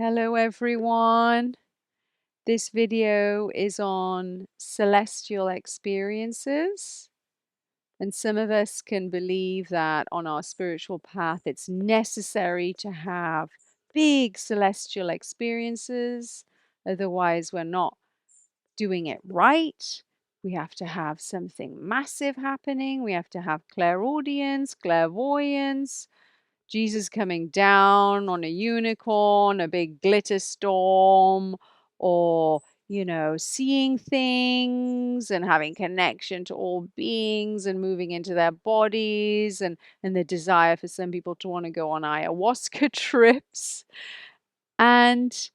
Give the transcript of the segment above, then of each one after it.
Hello everyone. This video is on celestial experiences. And some of us can believe that on our spiritual path, it's necessary to have big celestial experiences. Otherwise, we're not doing it right. We have to have something massive happening. We have to have clairaudience, clairvoyance, Jesus coming down on a unicorn, a big glitter storm, or, seeing things and having connection to all beings and moving into their bodies, and the desire for some people to want to go on ayahuasca trips. And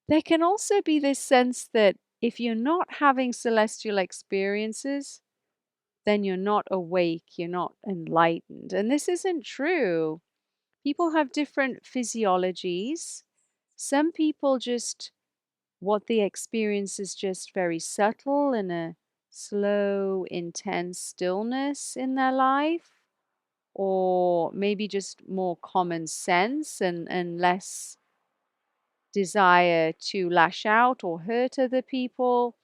there can also be this sense that if you're not having celestial experiences, then you're not awake, you're not enlightened. And this isn't true. People have different physiologies. Some people just, what they experience is just very subtle and a slow, intense stillness in their life, or maybe just more common sense and less desire to lash out or hurt other people.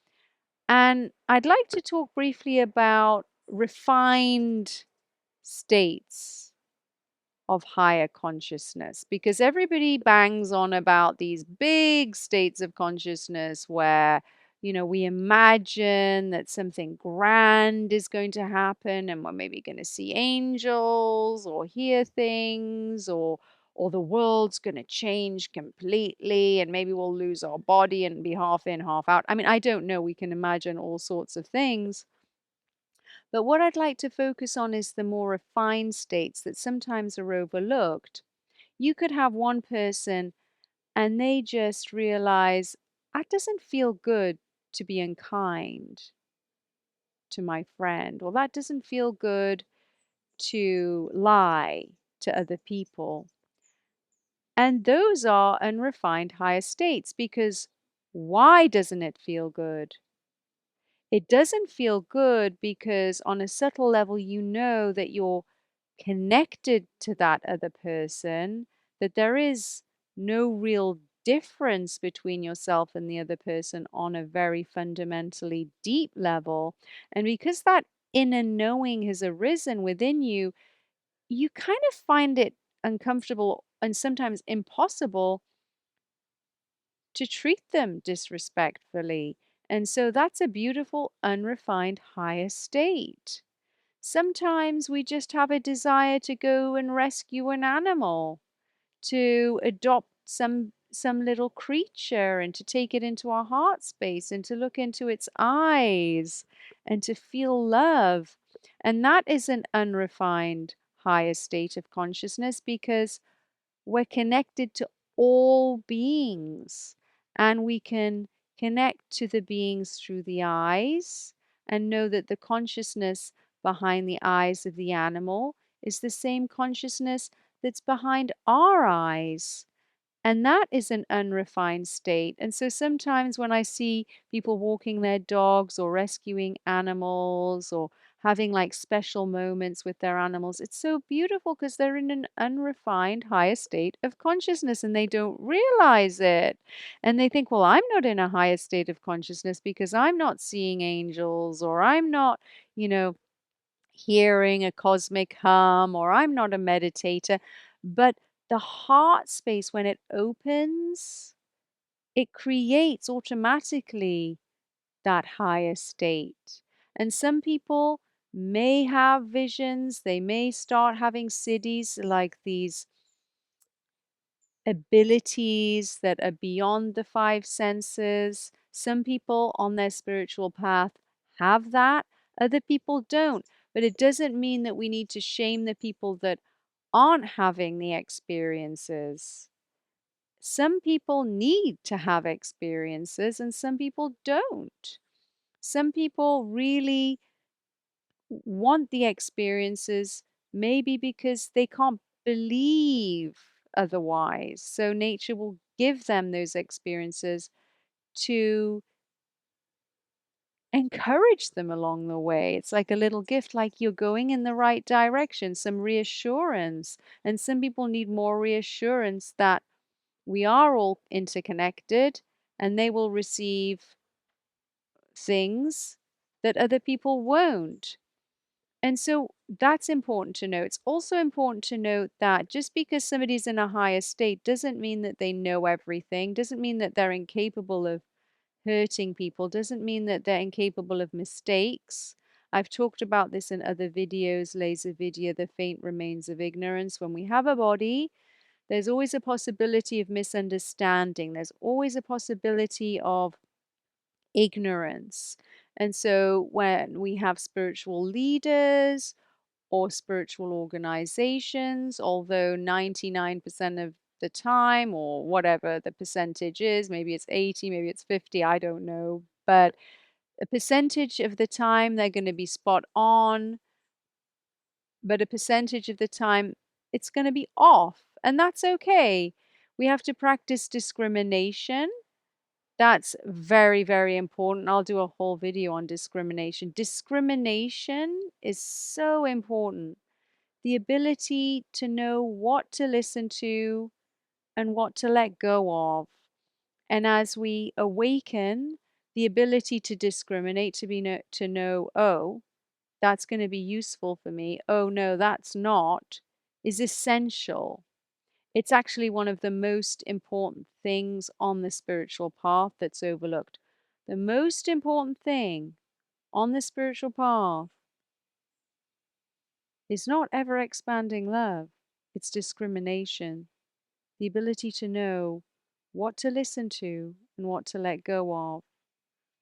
And I'd like to talk briefly about refined states of higher consciousness, because everybody bangs on about these big states of consciousness where we imagine that something grand is going to happen and we're maybe going to see angels or hear things, or the world's going to change completely and maybe we'll lose our body and be half in half out. I mean, I don't know, we can imagine all sorts of things. But what I'd like to focus on is the more refined states that sometimes are overlooked. You could have one person and they just realize, "That doesn't feel good to be unkind to my friend," or "That doesn't feel good to lie to other people." And those are unrefined higher states, because why doesn't it feel good? It doesn't feel good because on a subtle level, you know that you're connected to that other person, that there is no real difference between yourself and the other person on a very fundamentally deep level. And because that inner knowing has arisen within you, you kind of find it uncomfortable and sometimes impossible to treat them disrespectfully. And so that's a beautiful, unrefined higher state. Sometimes we just have a desire to go and rescue an animal, to adopt some little creature and to take it into our heart space and to look into its eyes and to feel love. And that is an unrefined higher state of consciousness, because we're connected to all beings and we can connect to the beings through the eyes and know that the consciousness behind the eyes of the animal is the same consciousness that's behind our eyes. And that is an unrefined state. And so sometimes when I see people walking their dogs or rescuing animals or having like special moments with their animals, it's so beautiful because they're in an unrefined higher state of consciousness and they don't realize it. And they think, well, I'm not in a higher state of consciousness because I'm not seeing angels, or I'm not, you know, hearing a cosmic hum, or I'm not a meditator. But the heart space, when it opens, it creates automatically that higher state. And some people may have visions, they may start having siddhis, like these abilities that are beyond the five senses. Some people on their spiritual path have that, other people don't. But it doesn't mean that we need to shame the people that aren't having the experiences. Some people need to have experiences and some people don't. Some people really want the experiences, maybe because they can't believe otherwise. So nature will give them those experiences to encourage them along the way. It's like a little gift, like you're going in the right direction, some reassurance. And some people need more reassurance that We are all interconnected, and they will receive things that other people won't. And so that's important to know. It's also important to note that just because somebody's in a higher state doesn't mean that they know everything, doesn't mean that they're incapable of hurting people, doesn't mean that they're incapable of mistakes. I've talked about this in other videos, laser video, the faint remains of ignorance. When we have a body, there's always a possibility of misunderstanding. There's always a possibility of ignorance. And so when we have spiritual leaders or spiritual organizations, although 99% of the time, or whatever the percentage is, maybe it's 80, maybe it's 50, I don't know, but a percentage of the time they're going to be spot on, but a percentage of the time it's going to be off, and that's okay. We have to practice discrimination. That's very, very important. I'll do a whole video on discrimination. Discrimination is so important. The ability to know what to listen to and what to let go of. And as we awaken, the ability to discriminate, to know, oh, that's going to be useful for me. Oh, no, that's not, is essential. It's actually one of the most important things on the spiritual path that's overlooked. The most important thing on the spiritual path is not ever expanding love, it's discrimination. The ability to know what to listen to and what to let go of,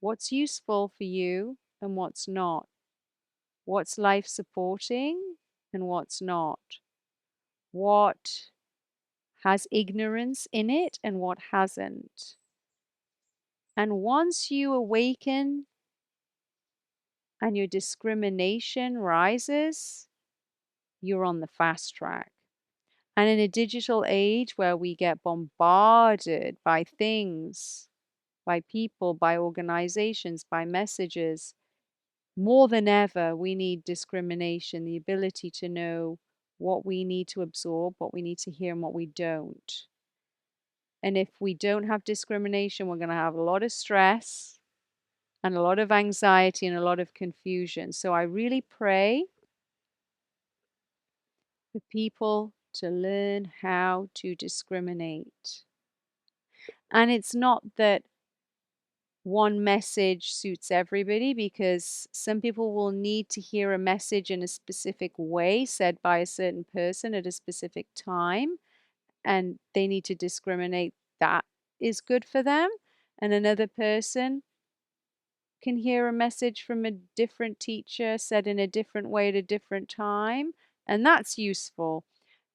what's useful for you and what's not, what's life supporting and what's not, what has ignorance in it and what hasn't. And once you awaken and your discrimination rises, you're on the fast track. And in a digital age where we get bombarded by things, by people, by organizations, by messages, more than ever, we need discrimination, the ability to know what we need to absorb, what we need to hear, and what we don't. And if we don't have discrimination, we're going to have a lot of stress and a lot of anxiety and a lot of confusion. So I really pray for people to learn how to discriminate. And it's not that one message suits everybody, because some people will need to hear a message in a specific way said by a certain person at a specific time, and they need to discriminate that is good for them. And another person can hear a message from a different teacher said in a different way at a different time, and that's useful.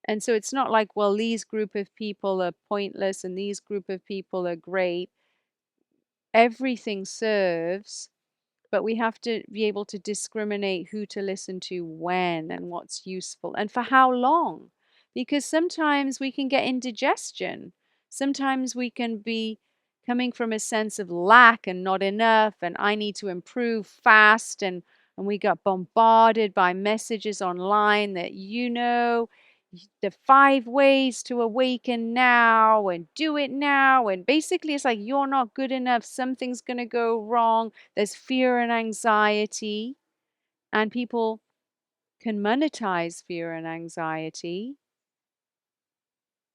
And so it's not like, well, these group of people are pointless and these group of people are great. Everything serves, but we have to be able to discriminate who to listen to when and what's useful and for how long. Because sometimes we can get indigestion. Sometimes we can be coming from a sense of lack and not enough, and I need to improve fast. And we got bombarded by messages online that, the 5 ways to awaken now and do it now. And basically, it's like, you're not good enough. Something's going to go wrong. There's fear and anxiety, and people can monetize fear and anxiety.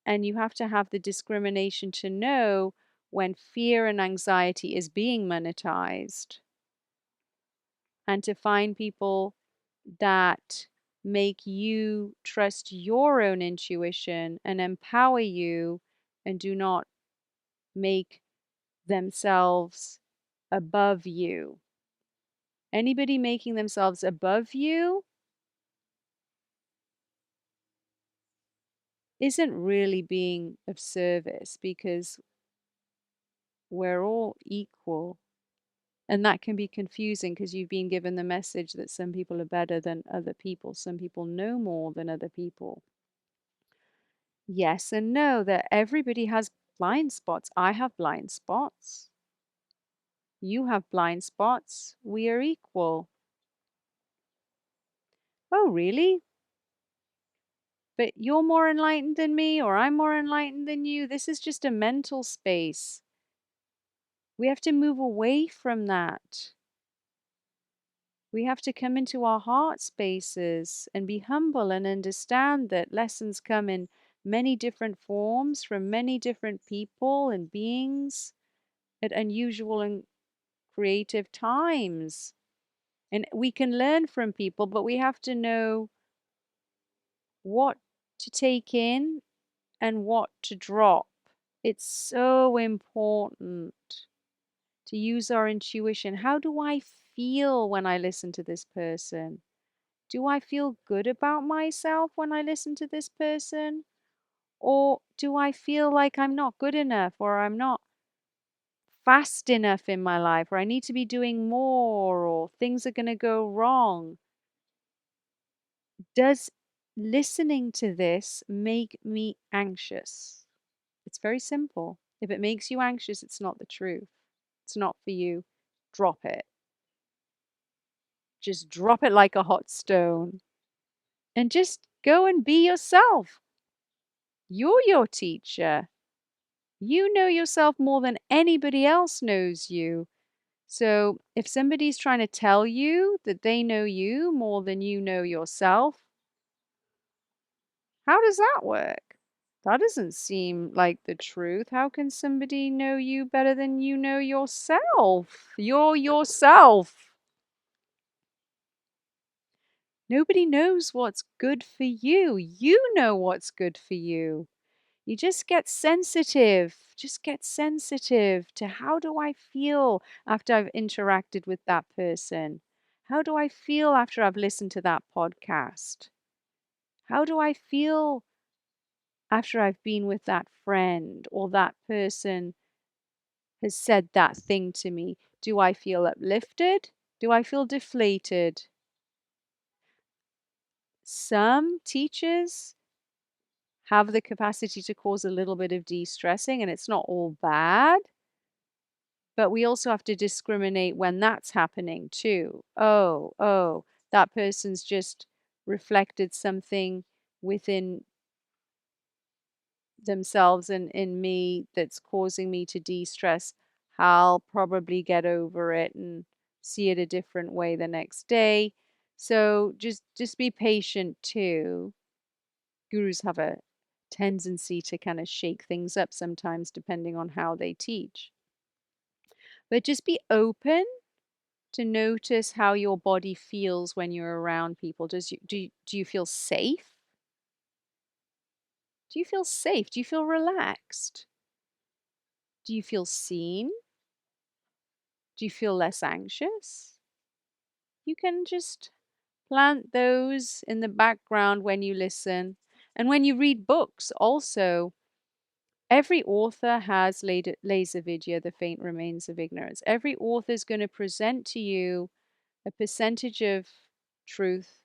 And you have to have the discrimination to know when fear and anxiety is being monetized, and to find people that make you trust your own intuition and empower you, and do not make themselves above you. Anybody making themselves above you isn't really being of service, because we're all equal. And that can be confusing, because you've been given the message that some people are better than other people, some people know more than other people. Yes and no, that everybody has blind spots. I have blind spots. You have blind spots. We are equal. Oh, really? but you're more enlightened than me, or I'm more enlightened than you. This is just a mental space. We have to move away from that. We have to come into our heart spaces and be humble and understand that lessons come in many different forms from many different people and beings at unusual and creative times. And we can learn from people, but we have to know what to take in and what to drop. It's so important to use our intuition. How do I feel when I listen to this person? Do I feel good about myself when I listen to this person? Or do I feel like I'm not good enough, or I'm not fast enough in my life, or I need to be doing more, or things are going to go wrong? Does listening to this make me anxious? It's very simple. If it makes you anxious, it's not the truth. It's not for you. Drop it. Just drop it like a hot stone and just go and be yourself. You're your teacher. You know yourself more than anybody else knows you. So if somebody's trying to tell you that they know you more than you know yourself, how does that work? That doesn't seem like the truth. How can somebody know you better than you know yourself? You're yourself. Nobody knows what's good for you. You know what's good for you. You just get sensitive. Just get sensitive to, how do I feel after I've interacted with that person? How do I feel after I've listened to that podcast? How do I feel after I've been with that friend, or that person has said that thing to me? Do I feel uplifted? Do I feel deflated? Some teachers have the capacity to cause a little bit of de-stressing, and it's not all bad, but we also have to discriminate when that's happening too. Oh, that person's just reflected something within themselves and in me that's causing me to de-stress. I'll probably get over it and see it a different way the next day. So just be patient too. Gurus have a tendency to kind of shake things up sometimes depending on how they teach. But just be open to notice how your body feels when you're around people. Do you feel safe? Do you feel safe? Do you feel relaxed? Do you feel seen? Do you feel less anxious? You can just plant those in the background when you listen. And when you read books also, every author has laser video, The Faint Remains of Ignorance. Every author is going to present to you a percentage of truth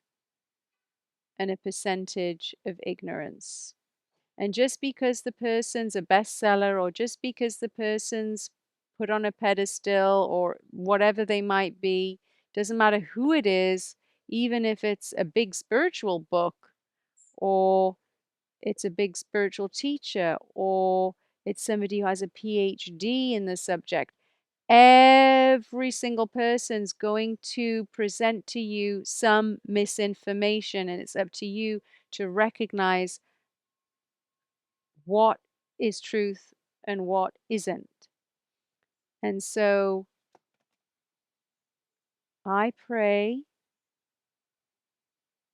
and a percentage of ignorance. And just because the person's a bestseller, or just because the person's put on a pedestal, or whatever they might be, doesn't matter who it is, even if it's a big spiritual book, or it's a big spiritual teacher, or it's somebody who has a PhD in the subject. Every single person's going to present to you some misinformation, and it's up to you to recognize what is truth and what isn't. And so I pray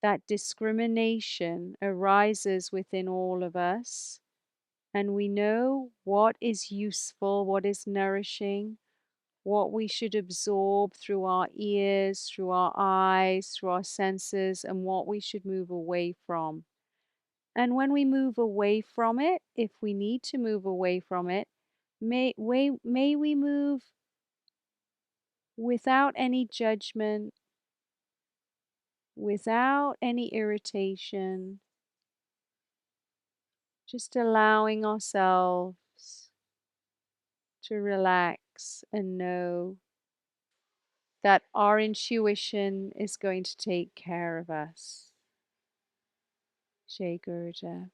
that discrimination arises within all of us, and we know what is useful, what is nourishing, what we should absorb through our ears, through our eyes, through our senses, and what we should move away from. And when we move away from it, if we need to move away from it, may we move without any judgment, without any irritation, just allowing ourselves to relax and know that our intuition is going to take care of us. Jai Gurudev.